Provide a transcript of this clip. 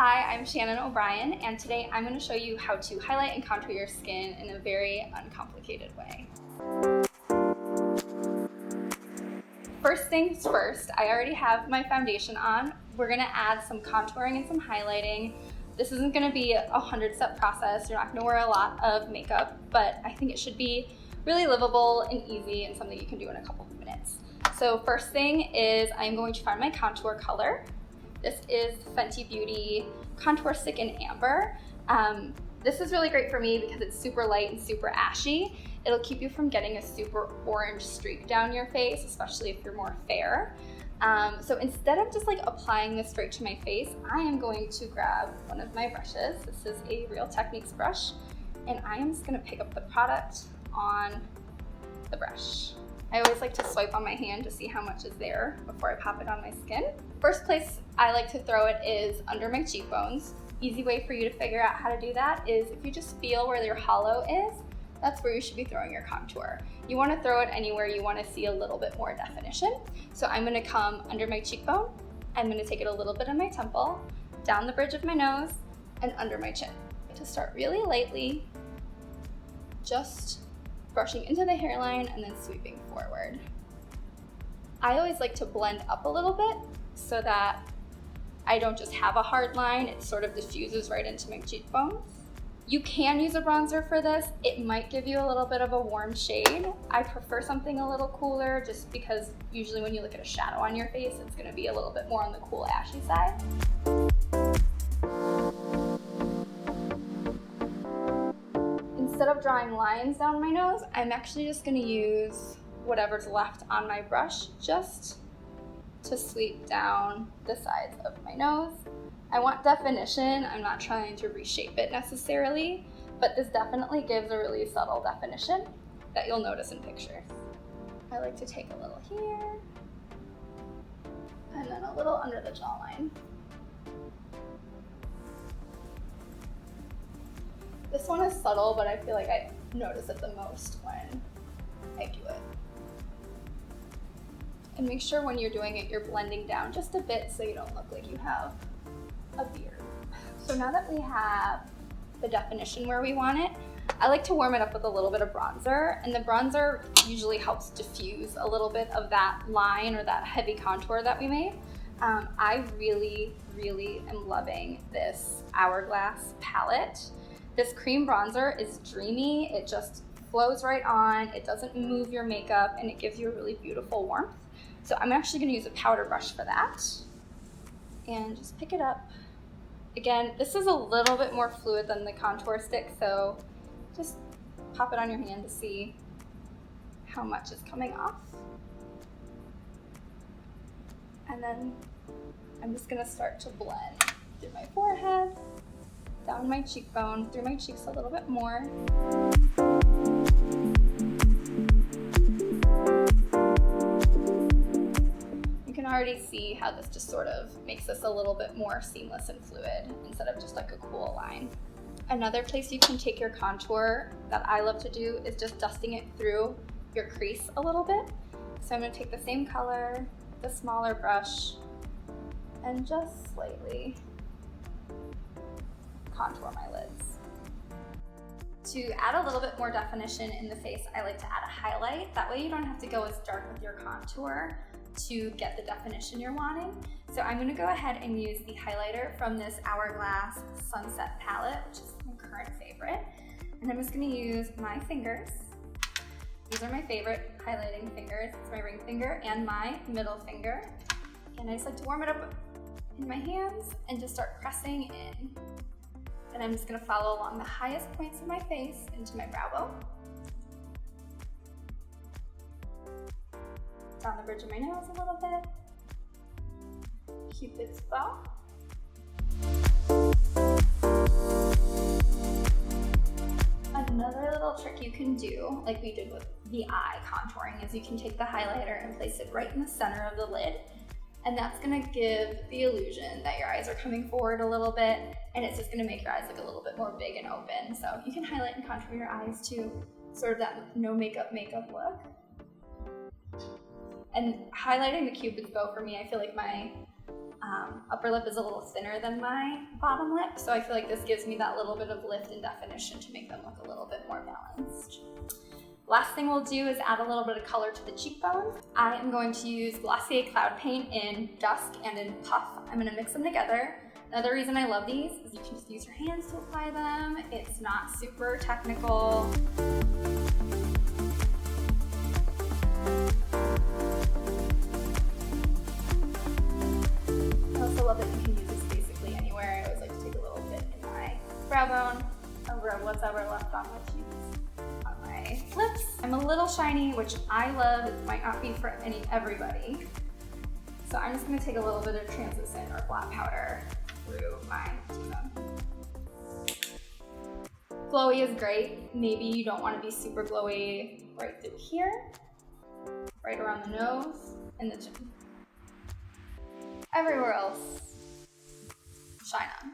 Hi, I'm Shannon O'Brien, and today I'm going to show you how to highlight and contour your skin in a very uncomplicated way. First things first, I already have my foundation on. We're going to add some contouring and some highlighting. This isn't going to be a 100-step process. You're not going to wear a lot of makeup, but I think it should be really livable and easy and something you can do in a couple of minutes. So first thing is I'm going to find my contour color. This is Fenty Beauty Contour Stick in Amber. This is really great for me because it's super light and super ashy. It'll keep you from getting a super orange streak down your face, especially if you're more fair. So instead of just like applying this straight to my face, I am going to grab one of my brushes. This is a Real Techniques brush, and I am just gonna pick up the product on the brush. I always like to swipe on my hand to see how much is there before I pop it on my skin. First place I like to throw it is under my cheekbones. Easy way for you to figure out how to do that is if you just feel where your hollow is, that's where you should be throwing your contour. You want to throw it anywhere you want to see a little bit more definition. So I'm going to come under my cheekbone, I'm going to take it a little bit on my temple, down the bridge of my nose, and under my chin. To start really lightly, just brushing into the hairline and then sweeping forward. I always like to blend up a little bit so that I don't just have a hard line, it sort of diffuses right into my cheekbones. You can use a bronzer for this. It might give you a little bit of a warm shade. I prefer something a little cooler just because usually when you look at a shadow on your face, it's gonna be a little bit more on the cool ashy side. Instead of drawing lines down my nose, I'm actually just gonna use whatever's left on my brush just to sweep down the sides of my nose. I want definition. I'm not trying to reshape it necessarily, but this definitely gives a really subtle definition that you'll notice in pictures. I like to take a little here and then a little under the jawline. This one is subtle, but I feel like I notice it the most when I do it. And make sure when you're doing it, you're blending down just a bit so you don't look like you have a beard. So now that we have the definition where we want it, I like to warm it up with a little bit of bronzer, and the bronzer usually helps diffuse a little bit of that line or that heavy contour that we made. I really am loving this Hourglass palette. This cream bronzer is dreamy. It just flows right on. It doesn't move your makeup, and it gives you a really beautiful warmth. So I'm actually gonna use a powder brush for that and just pick it up. Again, this is a little bit more fluid than the contour stick, so just pop it on your hand to see how much is coming off. And then I'm just gonna start to blend through my forehead, down my cheekbone, through my cheeks a little bit more. You can already see how this just sort of makes this a little bit more seamless and fluid instead of just like a cool line. Another place you can take your contour that I love to do is just dusting it through your crease a little bit. So I'm gonna take the same color, the smaller brush, and just slightly contour my lids. To add a little bit more definition in the face, I like to add a highlight. That way you don't have to go as dark with your contour to get the definition you're wanting. So I'm gonna go ahead and use the highlighter from this Hourglass Sunset palette, which is my current favorite. And I'm just gonna use my fingers. These are my favorite highlighting fingers. It's my ring finger and my middle finger. And I just like to warm it up in my hands and just start pressing in. And I'm just gonna follow along the highest points of my face into my brow bone, down the bridge of my nose a little bit, Cupid's bow. Another little trick you can do, like we did with the eye contouring, is you can take the highlighter and place it right in the center of the lid. And that's gonna give the illusion that your eyes are coming forward a little bit, and it's just gonna make your eyes look a little bit more big and open. So you can highlight and contour your eyes to sort of that no makeup look. And highlighting the Cupid's bow for me, I feel like my Upper lip is a little thinner than my bottom lip, so I feel like this gives me that little bit of lift and definition to make them look a little bit more balanced. Last thing we'll do is add a little bit of color to the cheekbones. I am going to use Glossier Cloud Paint in Dusk and in Puff. I'm gonna mix them together. Another reason I love these is you can just use your hands to apply them. It's not super technical. I also love that you can use this basically anywhere. I always like to take a little bit in my brow bone, over whatever left on my cheeks, on my lips. I'm a little shiny, which I love. It might not be for everybody. So I'm just gonna take a little bit of translucent or flat powder through my T-zone. Glowy is great. Maybe you don't want to be super glowy right through here, right around the nose, and the chin. Everywhere else, shine on.